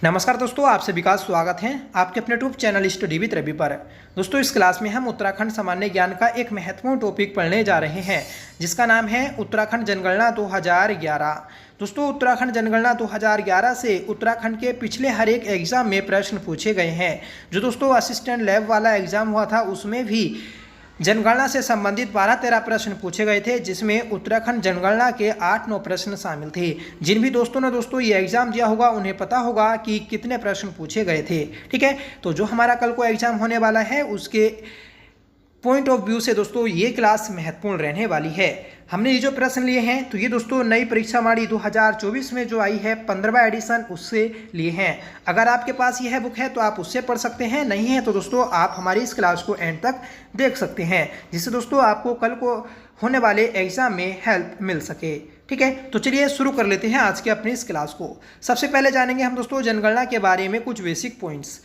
नमस्कार दोस्तों, आप सभी का स्वागत है आपके अपने YouTube channel study with Ravi पर। दोस्तों, इस क्लास में हम उत्तराखंड सामान्य ज्ञान का एक महत्वपूर्ण टॉपिक पढ़ने जा रहे हैं जिसका नाम है उत्तराखंड जनगणना 2011। दोस्तों, उत्तराखंड जनगणना 2011 से उत्तराखंड के पिछले हर एक एग्जाम में प्रश्न पूछे गए हैं। जो दोस्तों असिस्टेंट लैब वाला एग्जाम हुआ था उसमें भी जनगणना से संबंधित 12-13 प्रश्न पूछे गए थे, जिसमें उत्तराखंड जनगणना के 8-9 प्रश्न शामिल थे। जिन भी दोस्तों ने ये एग्जाम दिया होगा उन्हें पता होगा कि कितने प्रश्न पूछे गए थे। ठीक है, तो जो हमारा कल को एग्जाम होने वाला है उसके पॉइंट ऑफ व्यू से दोस्तों ये क्लास महत्वपूर्ण रहने वाली है। हमने ये जो प्रश्न लिए हैं तो ये दोस्तों नई परीक्षा माड़ी 2024 में जो आई है 15वां एडिशन उससे लिए हैं। अगर आपके पास यह बुक है तो आप उससे पढ़ सकते हैं, नहीं है तो दोस्तों आप हमारी इस क्लास को एंड तक देख सकते हैं, जिससे दोस्तों आपको कल को होने वाले एग्जाम में हेल्प मिल सके। ठीक है, तो चलिए शुरू कर लेते हैं आज के अपनी इस क्लास को। सबसे पहले जानेंगे हम दोस्तों जनगणना के बारे में कुछ बेसिक पॉइंट्स।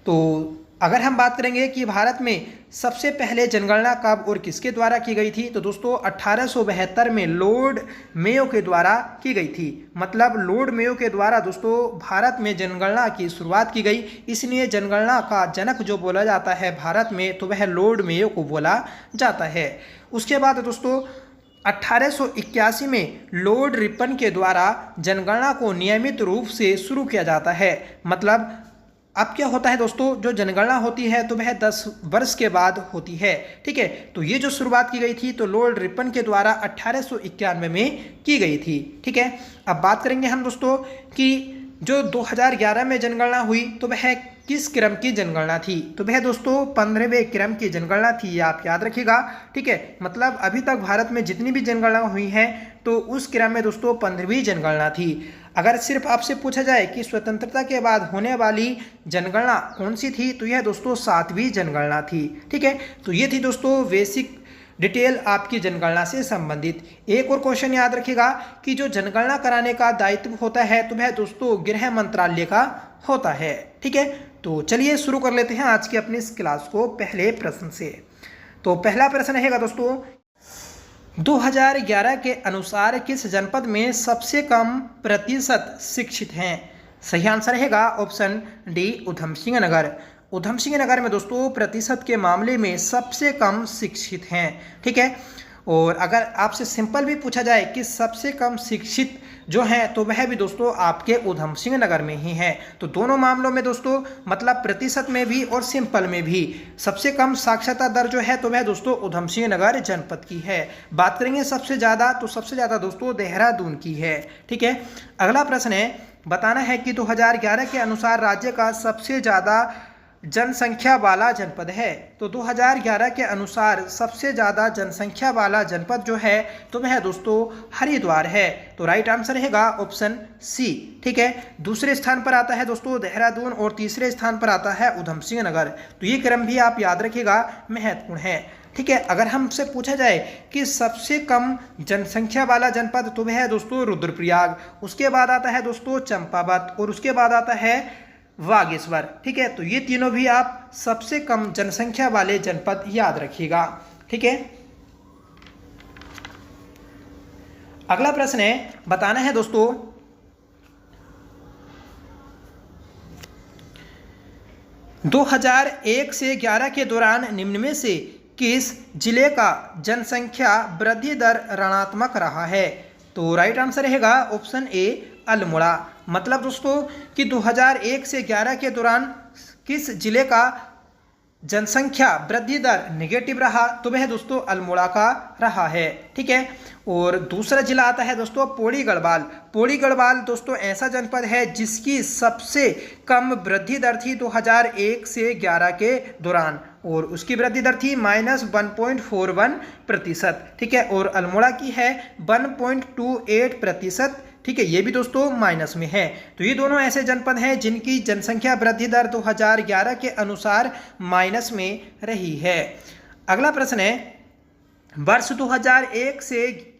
तो अगर हम बात करेंगे कि भारत में सबसे पहले जनगणना कब और किसके द्वारा की गई थी, तो दोस्तों 1872 में लॉर्ड मेयो के द्वारा की गई थी। मतलब लॉर्ड मेयो के द्वारा दोस्तों भारत में जनगणना की शुरुआत की गई, इसलिए जनगणना का जनक जो बोला जाता है भारत में तो वह लॉर्ड मेयो को बोला जाता है। उसके बाद दोस्तों 1881 में लॉर्ड रिपन के द्वारा जनगणना को नियमित रूप से शुरू किया जाता है। मतलब अब क्या होता है दोस्तों, जो जनगणना होती है तो वह 10 वर्ष के बाद होती है। ठीक है, तो ये जो शुरुआत की गई थी तो लॉर्ड रिपन के द्वारा 1891 में की गई थी। ठीक है, अब बात करेंगे हम दोस्तों कि जो 2011 में जनगणना हुई तो वह किस क्रम की जनगणना थी, तो वह दोस्तों 15वें क्रम की जनगणना थी, ये आप याद रखिएगा। ठीक है, मतलब अभी तक भारत में जितनी भी जनगणना हुई है तो उस क्रम में दोस्तों 15वीं जनगणना थी। अगर सिर्फ आपसे पूछा जाए कि स्वतंत्रता के बाद होने वाली जनगणना कौन सी थी, तो यह दोस्तों 7वीं जनगणना थी। ठीक है, तो ये थी दोस्तों बेसिक डिटेल आपकी जनगणना से संबंधित। एक और क्वेश्चन याद रखिएगा कि जो जनगणना कराने का दायित्व होता है तो वह दोस्तों गृह मंत्रालय का होता है। ठीक है, तो चलिए शुरू कर लेते हैं आज की अपनी इस क्लास को पहले प्रश्न से। तो पहला प्रश्न रहेगा दोस्तों 2011 के अनुसार किस जनपद में सबसे कम प्रतिशत शिक्षित हैं। सही आंसर रहेगा ऑप्शन डी ऊधम सिंह नगर। ऊधम सिंह नगर में दोस्तों प्रतिशत के मामले में सबसे कम शिक्षित हैं। ठीक है, और अगर आपसे सिंपल भी पूछा जाए कि सबसे कम शिक्षित जो हैं तो वह भी दोस्तों आपके ऊधम सिंह नगर में ही है। तो दोनों मामलों में दोस्तों मतलब प्रतिशत में भी और सिंपल में भी सबसे कम साक्षरता दर जो है तो वह दोस्तों ऊधम सिंह नगर जनपद की है। बात करेंगे सबसे ज़्यादा तो सबसे ज़्यादा दोस्तों देहरादून की है। ठीक है, अगला प्रश्न है, बताना है कि 2011 के अनुसार राज्य का सबसे ज़्यादा जनसंख्या वाला जनपद है। तो 2011 के अनुसार सबसे ज़्यादा जनसंख्या वाला जनपद जो है तो वह दोस्तों हरिद्वार है। तो राइट आंसर रहेगा ऑप्शन सी। ठीक है, दूसरे स्थान पर आता है दोस्तों देहरादून और तीसरे स्थान पर आता है ऊधम सिंह नगर। तो ये क्रम भी आप याद रखिएगा, महत्वपूर्ण है। ठीक है, अगर हमसे पूछा जाए कि सबसे कम जनसंख्या वाला जनपद तो वह है दोस्तों रुद्रप्रयाग, उसके बाद आता है दोस्तों चंपावत और उसके बाद आता है बागेश्वर। ठीक है, तो ये तीनों भी आप सबसे कम जनसंख्या वाले जनपद याद रखिएगा। ठीक है, अगला प्रश्न है, बताना है दोस्तों 2001 से 11 के दौरान निम्न में से किस जिले का जनसंख्या वृद्धि दर ऋणात्मक रहा है। तो राइट आंसर रहेगा ऑप्शन ए अल्मोड़ा। मतलब दोस्तों कि 2001 से 11 के दौरान किस जिले का जनसंख्या वृद्धि दर नेगेटिव रहा, तो वह दोस्तों अल्मोड़ा का रहा है। ठीक है, और दूसरा जिला आता है दोस्तों पौड़ी गढ़वाल। पौड़ी गढ़वाल दोस्तों ऐसा जनपद है जिसकी सबसे कम वृद्धि दर थी 2001 से 11 के दौरान, और उसकी वृद्धि दर थी -1.41%। ठीक है, और अल्मोड़ा की है 1.28%। ठीक है, ये भी दोस्तों माइनस में है। तो ये दोनों ऐसे जनपद हैं जिनकी जनसंख्या वृद्धि दर 2011 के अनुसार माइनस में रही है। अगला प्रश्न है, वर्ष 2001 से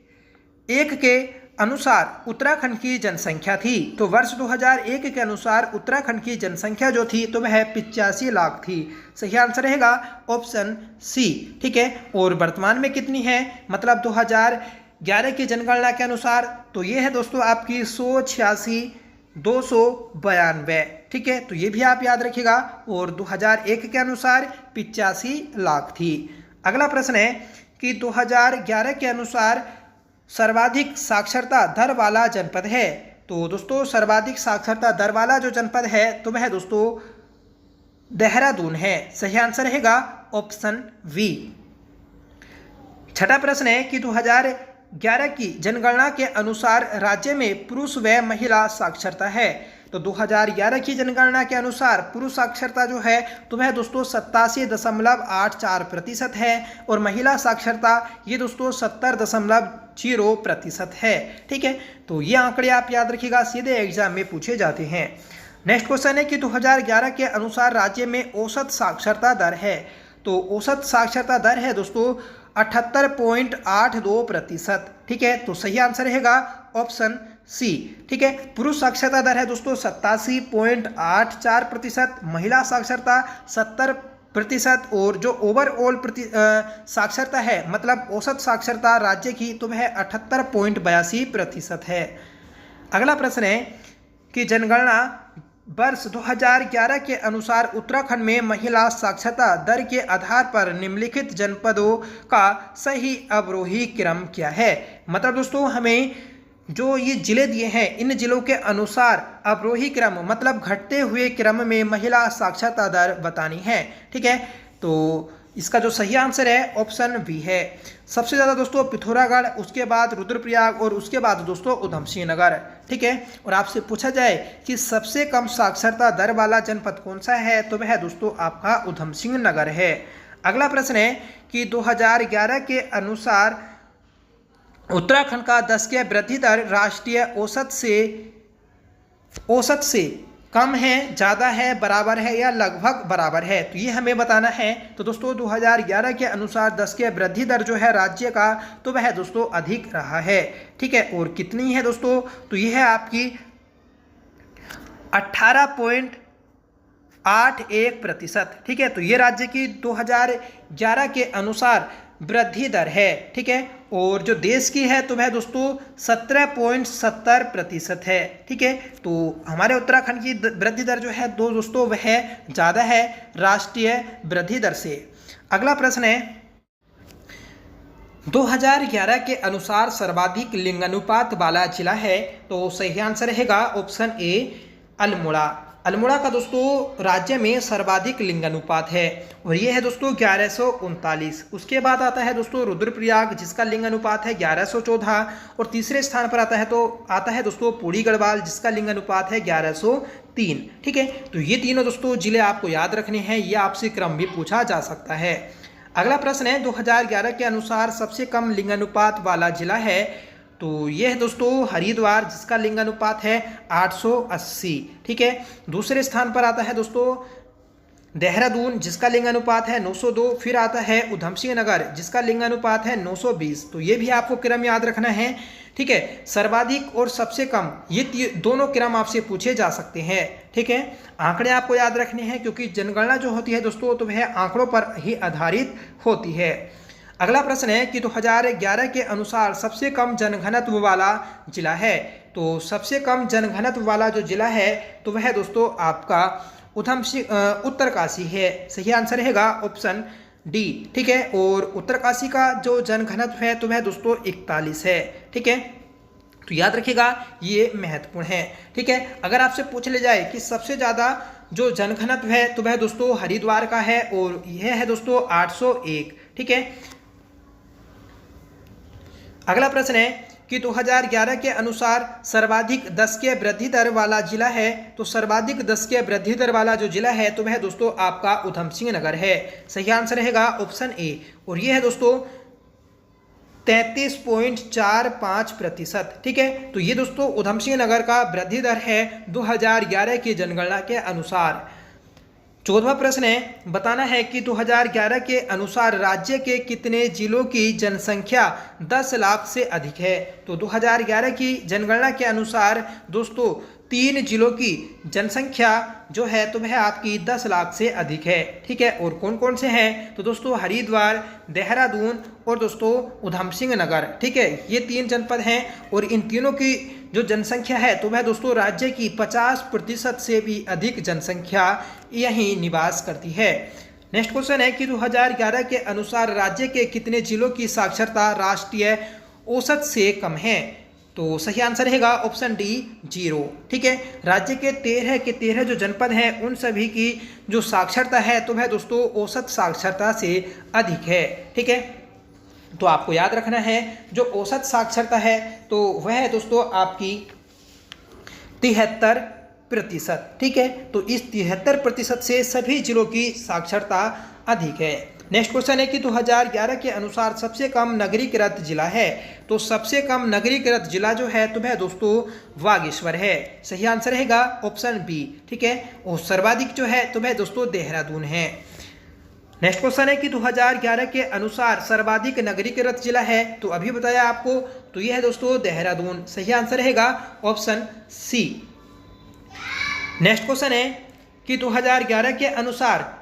1 के अनुसार उत्तराखंड की जनसंख्या थी। तो वर्ष 2001 के अनुसार उत्तराखंड की जनसंख्या जो थी तो वह 85 लाख थी। सही आंसर रहेगा ऑप्शन सी। ठीक है, और वर्तमान में कितनी है, मतलब 2011 की जनगणना के अनुसार तो ये है दोस्तों आपकी 186 292। ठीक है, तो ये भी आप याद रखिएगा। और 2001 के अनुसार 85 लाख थी। अगला प्रश्न है कि 2011 के अनुसार सर्वाधिक साक्षरता दर वाला जनपद है। तो दोस्तों सर्वाधिक साक्षरता दर वाला जो जनपद है तो वह दोस्तों देहरादून है। सही आंसर रहेगा ऑप्शन बी। छठा प्रश्न है कि 2011 की जनगणना के अनुसार राज्य में पुरुष व महिला साक्षरता है। तो 2011 की जनगणना के अनुसार पुरुष साक्षरता जो है तो वह दोस्तों 87.84% है और महिला साक्षरता ये दोस्तों 70.0% है। ठीक है, तो ये आंकड़े आप याद रखिएगा, सीधे एग्जाम में पूछे जाते हैं। नेक्स्ट क्वेश्चन है कि 2011 के अनुसार राज्य में औसत साक्षरता दर है। तो औसत साक्षरता दर है दोस्तों 78.82%। ठीक है, तो सही आंसर रहेगा ऑप्शन सी। ठीक है, पुरुष साक्षरता दर है दोस्तों 87.84%, महिला साक्षरता 70% और जो ओवरऑल साक्षरता है मतलब औसत साक्षरता राज्य की तो वह 78.82% है। अगला प्रश्न है कि जनगणना वर्ष 2011 के अनुसार उत्तराखंड में महिला साक्षरता दर के आधार पर निम्नलिखित जनपदों का सही अवरोही क्रम क्या है। मतलब दोस्तों हमें जो ये जिले दिए हैं इन जिलों के अनुसार अवरोही क्रम मतलब घटते हुए क्रम में महिला साक्षरता दर बतानी है। ठीक है, तो इसका जो सही आंसर है ऑप्शन बी है। सबसे ज़्यादा दोस्तों पिथौरागढ़, उसके बाद रुद्रप्रयाग और उसके बाद दोस्तों उधम सिंह नगर। ठीक है, और आपसे पूछा जाए कि सबसे कम साक्षरता दर वाला जनपद कौन सा है तो वह दोस्तों आपका उधम सिंह नगर है। अगला प्रश्न है कि 2011 के अनुसार उत्तराखंड का 10 वृद्धि दर राष्ट्रीय औसत से कम है, ज़्यादा है, बराबर है या लगभग बराबर है, तो ये हमें बताना है। तो दोस्तों 2011 के अनुसार 10 वृद्धि दर जो है राज्य का तो वह दोस्तों अधिक रहा है। ठीक है, और कितनी है दोस्तों तो यह है आपकी 18.81%। ठीक है, तो ये राज्य की 2011 के अनुसार वृद्धि दर है। ठीक है, और जो देश की है तो वह दोस्तों 17.70% है। ठीक है, तो हमारे उत्तराखंड की वृद्धि दर जो है दोस्तों वह ज़्यादा है राष्ट्रीय वृद्धि दर से। अगला प्रश्न है 2011 के अनुसार सर्वाधिक लिंगानुपात वाला जिला है। तो सही आंसर रहेगा ऑप्शन ए अल्मोड़ा। अल्मोड़ा का दोस्तों राज्य में सर्वाधिक लिंगानुपात है और ये है दोस्तों 1139। उसके बाद आता है दोस्तों रुद्रप्रयाग जिसका लिंगानुपात है 1114 और तीसरे स्थान पर आता है दोस्तों पौड़ी गढ़वाल जिसका लिंगानुपात है 1103। ठीक है, तो ये तीनों दोस्तों जिले आपको याद रखने हैं, ये आपसे क्रम भी पूछा जा सकता है। अगला प्रश्न है 2011 के अनुसार सबसे कम लिंगानुपात वाला जिला है। तो यह है दोस्तों हरिद्वार जिसका लिंगानुपात है 880। ठीक है, दूसरे स्थान पर आता है दोस्तों देहरादून जिसका लिंगानुपात है 902। फिर आता है उधम सिंह नगर जिसका लिंगानुपात है 920। तो ये भी आपको क्रम याद रखना है। ठीक है, सर्वाधिक और सबसे कम ये दोनों क्रम आपसे पूछे जा सकते हैं। ठीक है, आंकड़े आपको याद रखने हैं क्योंकि जनगणना जो होती है दोस्तों तो वह आंकड़ों पर ही आधारित होती है। अगला प्रश्न है कि 2011 के अनुसार सबसे कम जनघनत्व वाला जिला है। तो सबसे कम जनघनत्व वाला जो जिला है तो वह दोस्तों आपका उत्तरकाशी है। सही आंसर रहेगा ऑप्शन डी। ठीक है, और उत्तरकाशी का जो जनघनत्व है तो वह दोस्तों 41 है। ठीक है, तो याद रखिएगा ये महत्वपूर्ण है। ठीक है, अगर आपसे पूछ ले जाए कि सबसे ज़्यादा जो जनघनत्व है तो वह दोस्तों हरिद्वार का है और यह है दोस्तों 801। ठीक है, अगला प्रश्न है कि 2011 के अनुसार सर्वाधिक 10 वृद्धि दर वाला जिला है। तो सर्वाधिक 10 वृद्धि दर वाला जो जिला है तो वह दोस्तों आपका उधम सिंह नगर है। सही आंसर रहेगा ऑप्शन ए और यह है दोस्तों 33.45%। ठीक है, तो ये दोस्तों उधम सिंह नगर का वृद्धि दर है 2011 की जनगणना के अनुसार। 14वां प्रश्न है बताना है कि 2011 के अनुसार राज्य के कितने जिलों की जनसंख्या 10 लाख से अधिक है। तो 2011 की जनगणना के अनुसार दोस्तों 3 जिलों की जनसंख्या जो है तो वह आपकी 10 लाख से अधिक है। ठीक है, और कौन कौन से हैं तो दोस्तों हरिद्वार, देहरादून और दोस्तों उधम सिंह नगर। ठीक है, ये 3 जनपद हैं और इन तीनों की जो जनसंख्या है तो वह दोस्तों राज्य की 50% से भी अधिक जनसंख्या यहीं निवास करती है। नेक्स्ट क्वेश्चन है कि 2011 के अनुसार राज्य के कितने जिलों की साक्षरता राष्ट्रीय औसत से कम है? तो सही आंसर रहेगा ऑप्शन डी 0। ठीक है, राज्य के 13 जो जनपद हैं उन सभी की जो साक्षरता है तो वह दोस्तों औसत साक्षरता से अधिक है। ठीक है, तो आपको याद रखना है जो औसत साक्षरता है तो वह है दोस्तों आपकी 73%। ठीक है, तो इस 73% से सभी जिलों की साक्षरता अधिक है। नेक्स्ट क्वेश्चन है कि 2011 के अनुसार सबसे कम नगरीकृत जिला है। तो सबसे कम नगरीकृत जिला जो है तो वह दोस्तों बागेश्वर है। सही आंसर रहेगा ऑप्शन बी। ठीक है, और सर्वाधिक जो है तो वह दोस्तों देहरादून है। नेक्स्ट क्वेश्चन है कि 2011 के अनुसार सर्वाधिक नगरीकृत जिला है तो अभी बताया आपको, तो यह है दोस्तों देहरादून। सही आंसर रहेगा ऑप्शन सी। नेक्स्ट क्वेश्चन है कि 2011 के अनुसार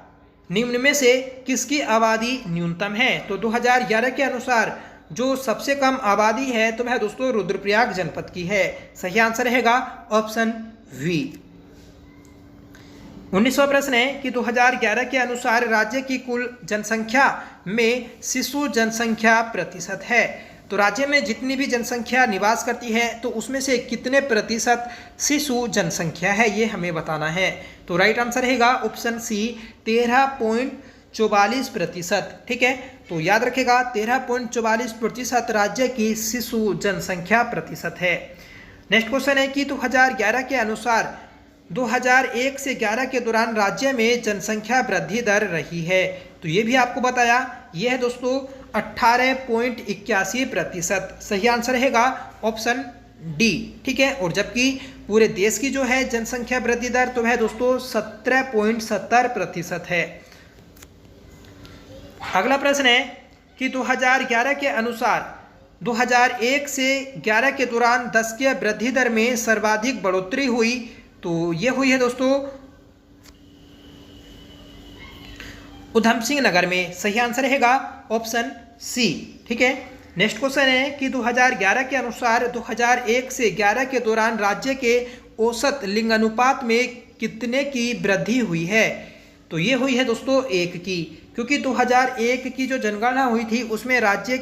निम्न में से किसकी आबादी न्यूनतम है? तो 2011 के अनुसार जो सबसे कम आबादी है तो वह दोस्तों रुद्रप्रयाग जनपद की है। सही आंसर रहेगा ऑप्शन वी। 19वां प्रश्न है कि 2011 के अनुसार राज्य की कुल जनसंख्या में शिशु जनसंख्या प्रतिशत है। तो राज्य में जितनी भी जनसंख्या निवास करती है तो उसमें से कितने प्रतिशत शिशु जनसंख्या है ये हमें बताना है। तो राइट आंसर रहेगा ऑप्शन सी 13.44%। ठीक है, तो याद रखेगा 13.44% राज्य की शिशु जनसंख्या प्रतिशत है। नेक्स्ट क्वेश्चन है कि 2011 के अनुसार 2001 से 11 के दौरान राज्य में जनसंख्या वृद्धि दर रही है। तो ये भी आपको बताया, यह है दोस्तों 18.81%। सही आंसर रहेगा ऑप्शन डी। ठीक है, और जबकि पूरे देश की जो है जनसंख्या वृद्धि दर तो वह दोस्तों 17.70% है। अगला प्रश्न है कि 2011 के अनुसार 2001 से 11 के दौरान 10 के वृद्धि दर में सर्वाधिक बढ़ोतरी हुई। तो ये हुई है दोस्तों उधम सिंह नगर में। सही आंसर रहेगा ऑप्शन सी। ठीक है, नेक्स्ट क्वेश्चन है कि 2011 के अनुसार 2001 से 11 के दौरान राज्य के औसत लिंगानुपात में कितने की वृद्धि हुई है? तो ये हुई है दोस्तों 1 की, क्योंकि 2001 की जो जनगणना हुई थी उसमें राज्य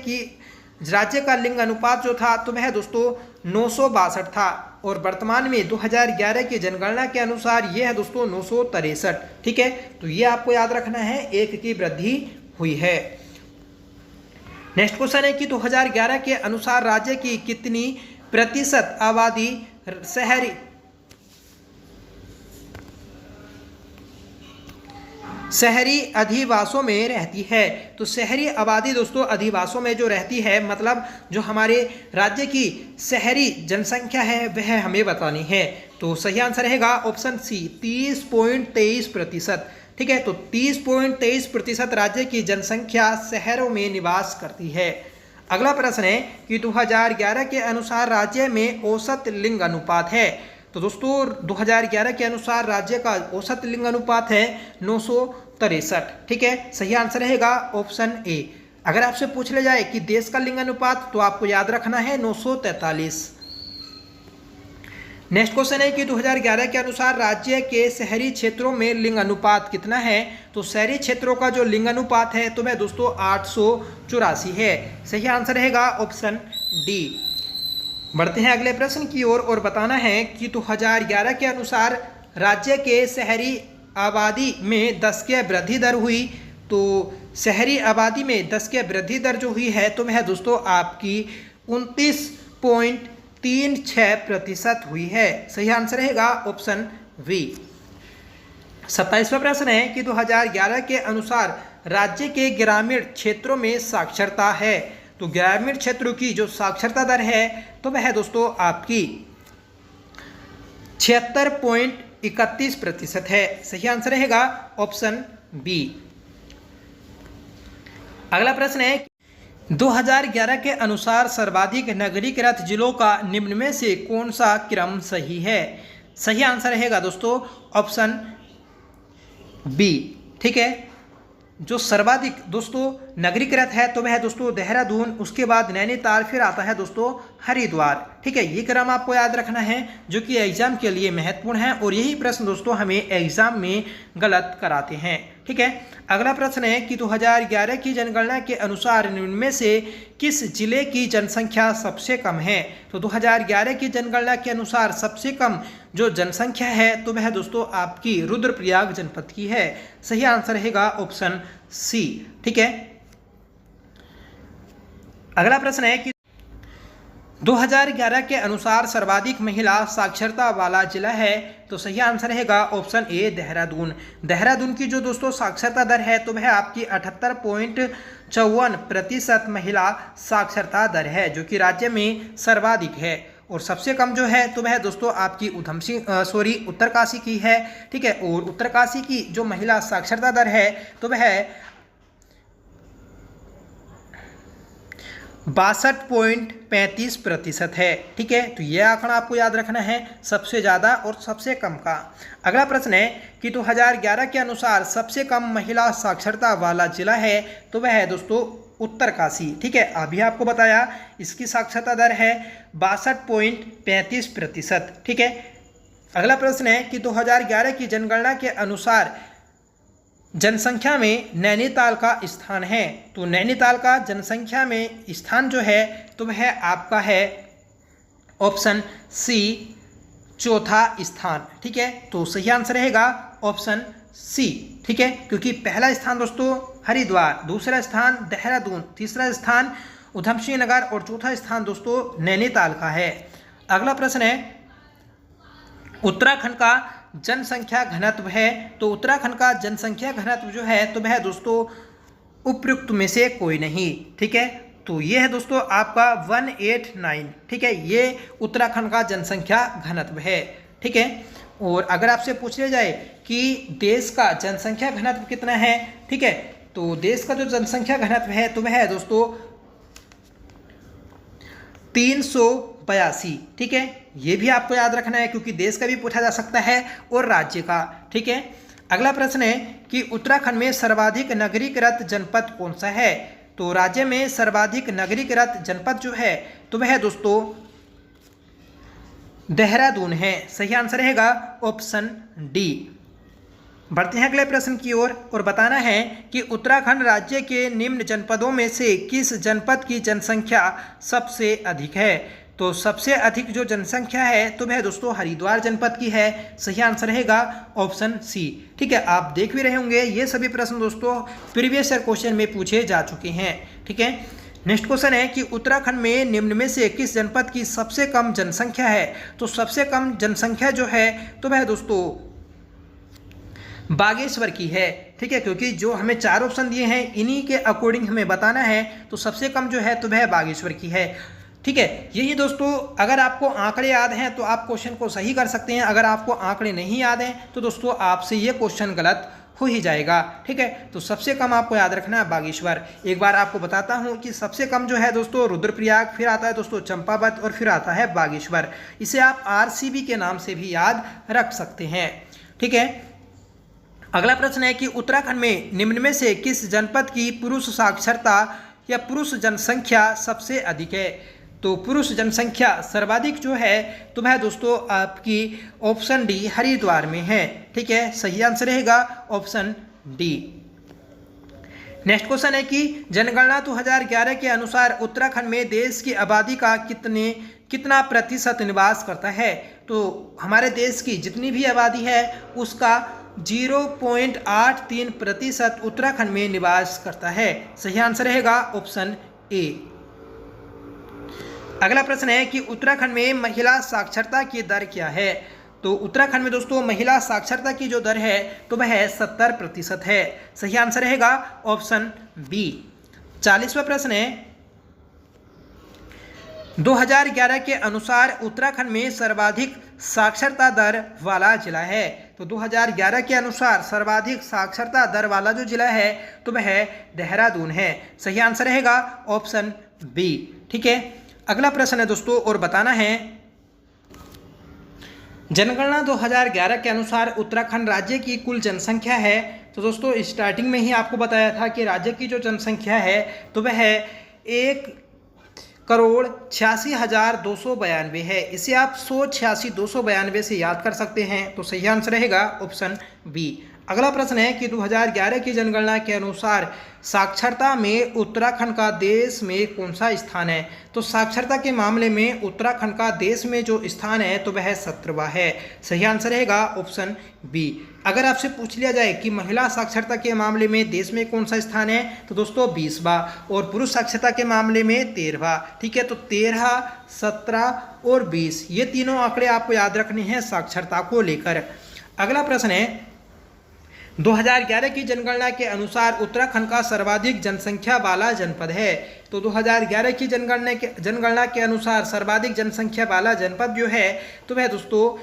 का लिंग अनुपात जो था तो वह दोस्तों 962 था और वर्तमान में 2011 की जनगणना के अनुसार यह है दोस्तों 963। ठीक है, तो ये आपको याद रखना है 1 की वृद्धि हुई है। नेक्स्ट क्वेश्चन है कि 2011 के अनुसार राज्य की कितनी प्रतिशत आबादी शहरी अधिवासों में रहती है? तो शहरी आबादी दोस्तों अधिवासों में जो रहती है, मतलब जो हमारे राज्य की शहरी जनसंख्या है वह हमें बतानी है। तो सही आंसर रहेगा ऑप्शन सी 30.23%। ठीक है, तो 30.23% राज्य की जनसंख्या शहरों में निवास करती है। अगला प्रश्न है कि 2011 के अनुसार राज्य में औसत लिंग अनुपात है। तो दोस्तों 2011 के अनुसार राज्य का औसत लिंग अनुपात है 963। ठीक है, सही आंसर रहेगा ऑप्शन ए। अगर आपसे पूछ ले जाए कि देश का लिंग अनुपात तो आपको याद रखना है 943। नेक्स्ट क्वेश्चन है कि 2011 के अनुसार राज्य के शहरी क्षेत्रों में लिंग अनुपात कितना है? तो शहरी क्षेत्रों का जो लिंग अनुपात है तो वह दोस्तों 884 है। सही आंसर रहेगा ऑप्शन डी। बढ़ते हैं अगले प्रश्न की ओर और बताना है कि 2011 के अनुसार राज्य के शहरी आबादी में 10 की वृद्धि दर हुई। तो शहरी आबादी में 10 की वृद्धि दर जो हुई है तो वह दोस्तों आपकी 29.36% हुई है। सही आंसर रहेगा ऑप्शन वी। 27वां प्रश्न है कि 2011 के अनुसार राज्य के ग्रामीण क्षेत्रों में साक्षरता है। तो ग्रामीण क्षेत्रों की जो साक्षरता दर है तो वह है दोस्तों आपकी 76.31% है। सही आंसर रहेगा ऑप्शन बी। अगला प्रश्न है 2011 के अनुसार सर्वाधिक नगरीकृत जिलों का निम्न में से कौन सा क्रम सही है? सही आंसर रहेगा दोस्तों ऑप्शन बी। ठीक है, जो सर्वाधिक दोस्तों नगरीकृत है तो वह है दोस्तों देहरादून, उसके बाद नैनीताल, फिर आता है दोस्तों हरिद्वार। ठीक है, ये क्रम आपको याद रखना है जो कि एग्जाम के लिए महत्वपूर्ण है और यही प्रश्न दोस्तों हमें एग्जाम में गलत कराते हैं। ठीक है, अगला प्रश्न है कि 2011 की जनगणना के अनुसार निम्न में से किस जिले की जनसंख्या सबसे कम है। तो 2011 की जनगणना के अनुसार सबसे कम जो जनसंख्या है तो वह दोस्तों आपकी रुद्रप्रयाग जनपद की है। सही आंसर रहेगा ऑप्शन सी। ठीक है, अगला प्रश्न है कि 2011 के अनुसार सर्वाधिक महिला साक्षरता वाला जिला है। तो सही आंसर रहेगा ऑप्शन ए देहरादून। देहरादून की जो दोस्तों साक्षरता दर है तो वह आपकी 78.54% महिला साक्षरता दर है, जो कि राज्य में सर्वाधिक है। और सबसे कम जो है तो वह दोस्तों आपकी उत्तरकाशी की है। ठीक है, और उत्तरकाशी की जो महिला साक्षरता दर है तो वह 62.35% है। ठीक है, तो यह आंकड़ा आपको याद रखना है, सबसे ज़्यादा और सबसे कम का। अगला प्रश्न है कि 2011 के अनुसार सबसे कम महिला साक्षरता वाला जिला है तो वह है दोस्तों उत्तरकाशी। ठीक है, अभी आपको बताया इसकी साक्षरता दर है 62.35%। ठीक है, अगला प्रश्न है कि 2011 की जनगणना के अनुसार जनसंख्या में नैनीताल का स्थान है। तो नैनीताल का जनसंख्या में स्थान जो है तो वह आपका है ऑप्शन सी, चौथा स्थान। ठीक है, तो सही आंसर रहेगा ऑप्शन सी। ठीक है, क्योंकि पहला स्थान दोस्तों हरिद्वार, दूसरा स्थान देहरादून, तीसरा स्थान उधमसिंह नगर और चौथा स्थान दोस्तों नैनीताल का है। अगला प्रश्न है उत्तराखंड का जनसंख्या घनत्व है। तो उत्तराखंड का जनसंख्या घनत्व जो है तो वह दोस्तों उपयुक्त में से कोई नहीं। ठीक है, तो ये है दोस्तों आपका 189। ठीक है, ये उत्तराखंड का जनसंख्या घनत्व है। ठीक है, और अगर आपसे पूछ लिया जाए कि देश का जनसंख्या घनत्व कितना है, ठीक है, तो देश का जो जनसंख्या घनत्व है तो वह है दोस्तों 382। ठीक है, ये भी आपको याद रखना है क्योंकि देश का भी पूछा जा सकता है और राज्य का। ठीक है, अगला प्रश्न है कि उत्तराखंड में सर्वाधिक नगरीकृत जनपद कौन सा है। तो राज्य में सर्वाधिक नगरीकृत जनपद जो है तो वह दोस्तों देहरादून है। सही आंसर रहेगा ऑप्शन डी। बढ़ते हैं अगले प्रश्न की ओर और बताना है कि उत्तराखंड राज्य के निम्न जनपदों में से किस जनपद की जनसंख्या सबसे अधिक है। तो सबसे अधिक जो जनसंख्या है तो वह दोस्तों हरिद्वार जनपद की है। सही आंसर रहेगा ऑप्शन सी। ठीक है, आप देख भी रहे होंगे ये सभी प्रश्न दोस्तों प्रीवियस ईयर क्वेश्चन में पूछे जा चुके हैं। ठीक है, नेक्स्ट क्वेश्चन है कि उत्तराखंड में निम्न में से किस जनपद की सबसे कम जनसंख्या है। तो सबसे कम जनसंख्या जो है तो वह दोस्तों बागेश्वर की है। ठीक है, क्योंकि जो हमें चार ऑप्शन दिए हैं इन्हीं के अकॉर्डिंग हमें बताना है, तो सबसे कम जो है तो वह बागेश्वर की है। ठीक है, यही दोस्तों अगर आपको आंकड़े याद हैं तो आप क्वेश्चन को सही कर सकते हैं, अगर आपको आंकड़े नहीं याद हैं तो दोस्तों आपसे ये क्वेश्चन गलत हो ही जाएगा। ठीक है, तो सबसे कम आपको याद रखना है बागेश्वर। एक बार आपको बताता हूँ कि सबसे कम जो है दोस्तों रुद्रप्रयाग, फिर आता है दोस्तों चंपावत और फिर आता है बागेश्वर। इसे आप आरसीबी के नाम से भी याद रख सकते हैं। ठीक है, अगला प्रश्न है कि उत्तराखंड में निम्न में से किस जनपद की पुरुष साक्षरता या पुरुष जनसंख्या सबसे अधिक है। तो पुरुष जनसंख्या सर्वाधिक जो है तो वह दोस्तों आपकी ऑप्शन डी हरिद्वार में है। ठीक है, सही आंसर रहेगा ऑप्शन डी। नेक्स्ट क्वेश्चन है कि जनगणना 2011 के अनुसार उत्तराखंड में देश की आबादी का कितना प्रतिशत निवास करता है। तो हमारे देश की जितनी भी आबादी है उसका 0.83% उत्तराखंड में निवास करता है। सही आंसर रहेगा ऑप्शन ए। अगला प्रश्न है कि उत्तराखंड में महिला साक्षरता की दर क्या है। तो उत्तराखंड में दोस्तों महिला साक्षरता की जो दर है तो वह 70% है। सही आंसर रहेगा ऑप्शन बी। 40वां प्रश्न है 2011 के अनुसार उत्तराखंड में सर्वाधिक साक्षरता दर वाला जिला है। तो 2011 के अनुसार सर्वाधिक साक्षरता दर वाला जो जिला है तो वह देहरादून है। सही आंसर रहेगा ऑप्शन बी। ठीक है, अगला प्रश्न है दोस्तों और बताना है जनगणना 2011 के अनुसार उत्तराखंड राज्य की कुल जनसंख्या है। तो दोस्तों स्टार्टिंग में ही आपको बताया था कि राज्य की जो जनसंख्या है तो वह 1,86,292 है। इसे आप 186,292 से याद कर सकते हैं। तो सही आंसर रहेगा ऑप्शन बी। अगला प्रश्न है कि 2011 की जनगणना के अनुसार साक्षरता में उत्तराखंड का देश में कौन सा स्थान है। तो साक्षरता के मामले में उत्तराखंड का देश में जो स्थान है तो वह 17वां है। सही आंसर रहेगा ऑप्शन बी। अगर आपसे पूछ लिया जाए कि महिला साक्षरता के मामले में देश में कौन सा स्थान है तो दोस्तों 20वां, और पुरुष साक्षरता के मामले में 13वां। ठीक है, तो 13, 17 और 20 ये तीनों आंकड़े आपको याद रखने हैं साक्षरता को लेकर। अगला प्रश्न है 2011 की जनगणना के अनुसार उत्तराखंड का सर्वाधिक जनसंख्या वाला जनपद है। तो 2011 की जनगणना के अनुसार सर्वाधिक जनसंख्या वाला जनपद जो है तो वह दोस्तों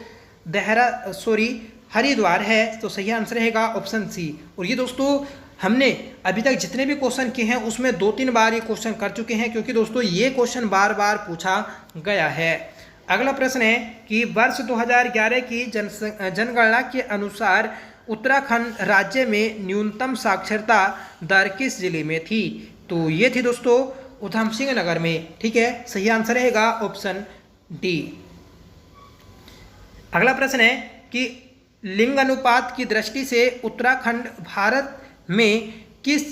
हरिद्वार है। तो सही आंसर रहेगा ऑप्शन सी। और ये दोस्तों हमने अभी तक जितने भी क्वेश्चन किए हैं उसमें 2-3 बार ये क्वेश्चन कर चुके हैं, क्योंकि दोस्तों ये क्वेश्चन बार बार पूछा गया है। अगला प्रश्न है कि वर्ष 2011 की जनगणना के अनुसार उत्तराखंड राज्य में न्यूनतम साक्षरता दर किस जिले में थी। तो ये थी दोस्तों उधम सिंह नगर में। ठीक है, सही आंसर रहेगा ऑप्शन डी। अगला प्रश्न है कि लिंग अनुपात की दृष्टि से उत्तराखंड भारत में किस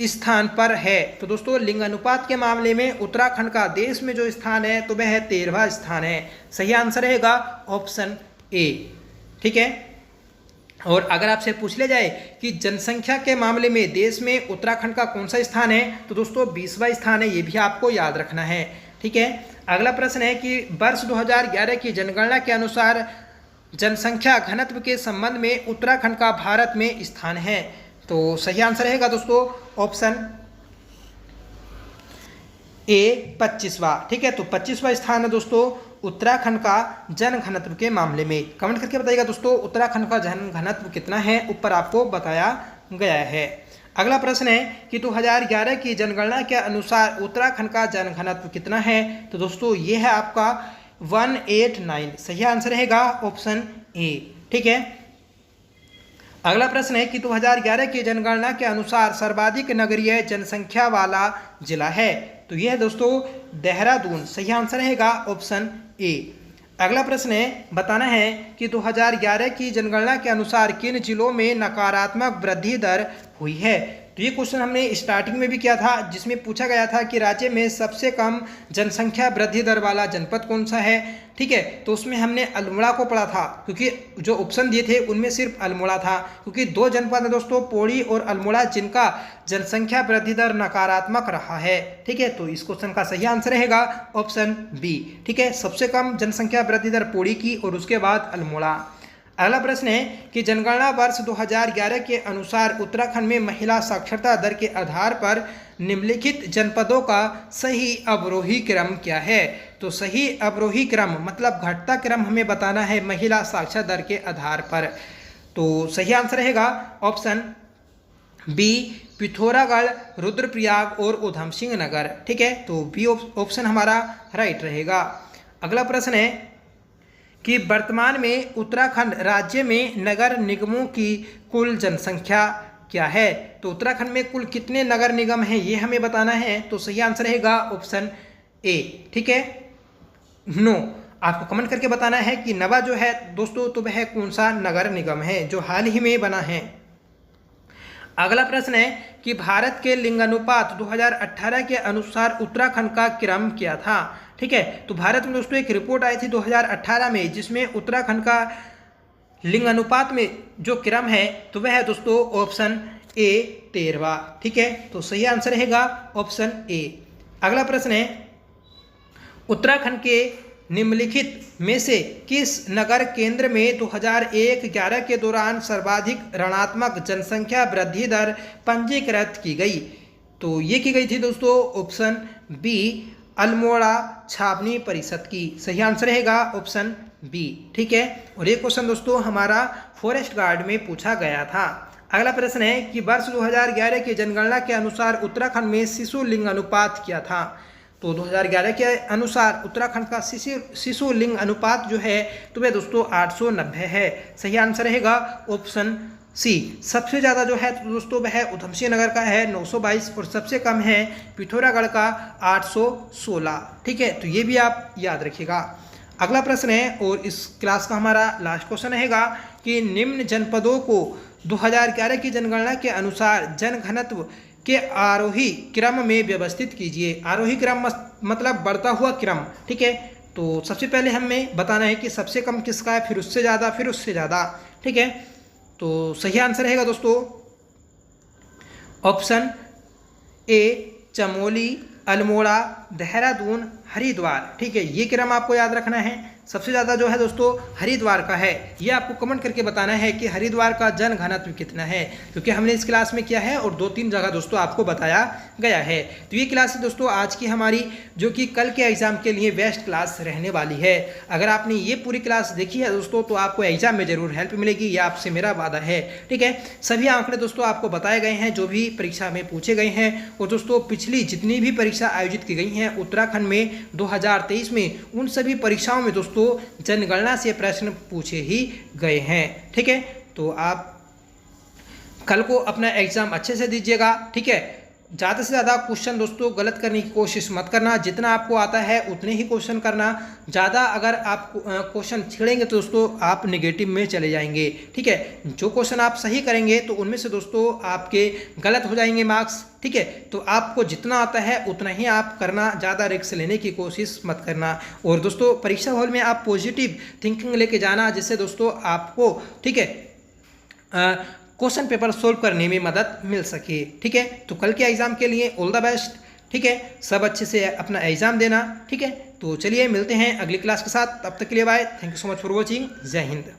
स्थान पर है। तो दोस्तों लिंग अनुपात के मामले में उत्तराखंड का देश में जो स्थान है तो वह 13वां स्थान है। सही आंसर रहेगा ऑप्शन ए। ठीक है, और अगर आपसे पूछ लिया जाए कि जनसंख्या के मामले में देश में उत्तराखंड का कौन सा स्थान है तो दोस्तों 20वां स्थान है। ये भी आपको याद रखना है। ठीक है, अगला प्रश्न है कि वर्ष 2011 की जनगणना के अनुसार जनसंख्या घनत्व के संबंध में उत्तराखंड का भारत में स्थान है। तो सही आंसर रहेगा दोस्तों ऑप्शन ए 25वां। ठीक है, तो 25वां स्थान है दोस्तों उत्तराखंड का जन घनत्व के मामले में। कमेंट करके बताइएगा दोस्तों उत्तराखंड का जन घनत्व कितना है, ऊपर आपको बताया गया है। अगला प्रश्न है कि 2011 की जनगणना के अनुसार उत्तराखंड का जन घनत्व कितना है। तो दोस्तों ये है आपका 189। सही आंसर रहेगा ऑप्शन ए। ठीक है, अगला प्रश्न है कि 2011 की जनगणना के अनुसार सर्वाधिक नगरीय जनसंख्या वाला जिला है। तो यह है दोस्तों देहरादून। सही आंसर रहेगा ऑप्शन ए। अगला प्रश्न है बताना है कि 2011 की जनगणना के अनुसार किन जिलों में नकारात्मक वृद्धि दर हुई है। तो ये क्वेश्चन हमने स्टार्टिंग में भी किया था, जिसमें पूछा गया था कि राज्य में सबसे कम जनसंख्या वृद्धि दर वाला जनपद कौन सा है। ठीक है, तो उसमें हमने अल्मोड़ा को पढ़ा था, क्योंकि जो ऑप्शन दिए थे उनमें सिर्फ अल्मोड़ा था, क्योंकि 2 जनपद है दोस्तों पौड़ी और अल्मोड़ा जिनका जनसंख्या वृद्धि दर नकारात्मक रहा है। ठीक है, तो इस क्वेश्चन का सही आंसर रहेगा ऑप्शन बी। ठीक है, सबसे कम जनसंख्या वृद्धि दर पौड़ी की और उसके बाद अल्मोड़ा। अगला प्रश्न है कि जनगणना वर्ष 2011 के अनुसार उत्तराखंड में महिला साक्षरता दर के आधार पर निम्नलिखित जनपदों का सही अवरोही क्रम क्या है। तो सही अवरोही क्रम मतलब घटता क्रम हमें बताना है महिला साक्षरता दर के आधार पर। तो सही आंसर रहेगा ऑप्शन बी पिथौरागढ़, रुद्रप्रयाग और उधम सिंह नगर। ठीक है, तो बी ऑप्शन हमारा राइट रहेगा। अगला प्रश्न है कि वर्तमान में उत्तराखंड राज्य में नगर निगमों की कुल जनसंख्या क्या है। तो उत्तराखंड में कुल कितने नगर निगम हैं ये हमें बताना है। तो सही आंसर रहेगा ऑप्शन ए। ठीक है, 9। आपको कमेंट करके बताना है कि नवा जो है दोस्तों तो वह कौन सा नगर निगम है जो हाल ही में बना है। अगला प्रश्न है कि भारत के लिंगानुपात 2018 के अनुसार उत्तराखंड का क्रम क्या था। ठीक है, तो भारत में दोस्तों एक रिपोर्ट आई थी 2018 में, जिसमें उत्तराखंड का लिंगानुपात में जो क्रम है तो वह है दोस्तों ऑप्शन ए 13वां। ठीक है, तो सही आंसर रहेगा ऑप्शन ए। अगला प्रश्न है उत्तराखंड के निम्नलिखित में से किस नगर केंद्र में 2001-11 के दौरान सर्वाधिक ऋणात्मक जनसंख्या वृद्धि दर पंजीकृत की गई। तो ये की गई थी दोस्तों ऑप्शन बी अल्मोड़ा छावनी परिषद की। सही आंसर रहेगा ऑप्शन बी। ठीक है, और ये क्वेश्चन दोस्तों हमारा फॉरेस्ट गार्ड में पूछा गया था। अगला प्रश्न है कि वर्ष 2011 की जनगणना के अनुसार उत्तराखंड में शिशु लिंग अनुपात क्या था। तो 2011 के अनुसार उत्तराखंड का शिशु लिंग अनुपात जो है तो वह दोस्तों 890 है। सही आंसर रहेगा ऑप्शन सी। सबसे ज़्यादा जो है तो दोस्तों वह उधमसिंह नगर का है 922 और सबसे कम है पिथौरागढ़ का 816। ठीक है, तो ये भी आप याद रखिएगा। अगला प्रश्न है और इस क्लास का हमारा लास्ट क्वेश्चन रहेगा कि निम्न जनपदों को 2011 की जनगणना के अनुसार जनघनत्व के आरोही क्रम में व्यवस्थित कीजिए। आरोही क्रम मतलब बढ़ता हुआ क्रम। ठीक है, तो सबसे पहले हमें बताना है कि सबसे कम किसका है, फिर उससे ज़्यादा, फिर उससे ज़्यादा। ठीक है, तो सही आंसर रहेगा दोस्तों ऑप्शन ए चमोली, अल्मोड़ा, देहरादून, हरिद्वार। ठीक है, ये क्रम आपको याद रखना है। सबसे ज़्यादा जो है दोस्तों हरिद्वार का है। ये आपको कमेंट करके बताना है कि हरिद्वार का जन घनत्व कितना है, क्योंकि हमने इस क्लास में किया है और 2-3 जगह दोस्तों आपको बताया गया है। तो ये क्लास है दोस्तों आज की हमारी, जो कि कल के एग्जाम के लिए बेस्ट क्लास रहने वाली है। अगर आपने ये पूरी क्लास देखी है दोस्तों तो आपको एग्जाम में जरूर हेल्प मिलेगी, ये आपसे मेरा वादा है। ठीक है, सभी आंकड़े दोस्तों आपको बताए गए हैं जो भी परीक्षा में पूछे गए हैं। और दोस्तों पिछली जितनी भी परीक्षा आयोजित की गई हैं उत्तराखंड में 2023 में, उन सभी परीक्षाओं में दोस्तों जनगणना से प्रश्न पूछे ही गए हैं। ठीक है, तो आप कल को अपना एग्जाम अच्छे से दीजिएगा। ठीक है, ज़्यादा से ज़्यादा क्वेश्चन दोस्तों गलत करने की कोशिश मत करना। जितना आपको आता है उतने ही क्वेश्चन करना। ज़्यादा अगर आप क्वेश्चन छेड़ेंगे तो दोस्तों आप नेगेटिव में चले जाएंगे। ठीक है, जो क्वेश्चन आप सही करेंगे तो उनमें से दोस्तों आपके गलत हो जाएंगे मार्क्स। ठीक है, तो आपको जितना आता है उतना ही आप करना, ज़्यादा रिस्क लेने की कोशिश मत करना। और दोस्तों परीक्षा हॉल में आप पॉजिटिव थिंकिंग लेके जाना, जिससे दोस्तों आपको ठीक है क्वेश्चन पेपर सोल्व करने में मदद मिल सके। ठीक है, तो कल के एग्जाम के लिए ऑल द बेस्ट। ठीक है, सब अच्छे से अपना एग्जाम देना। ठीक है, तो चलिए मिलते हैं अगली क्लास के साथ। तब तक के लिए bye. Thank you so much for watching. जय हिंद।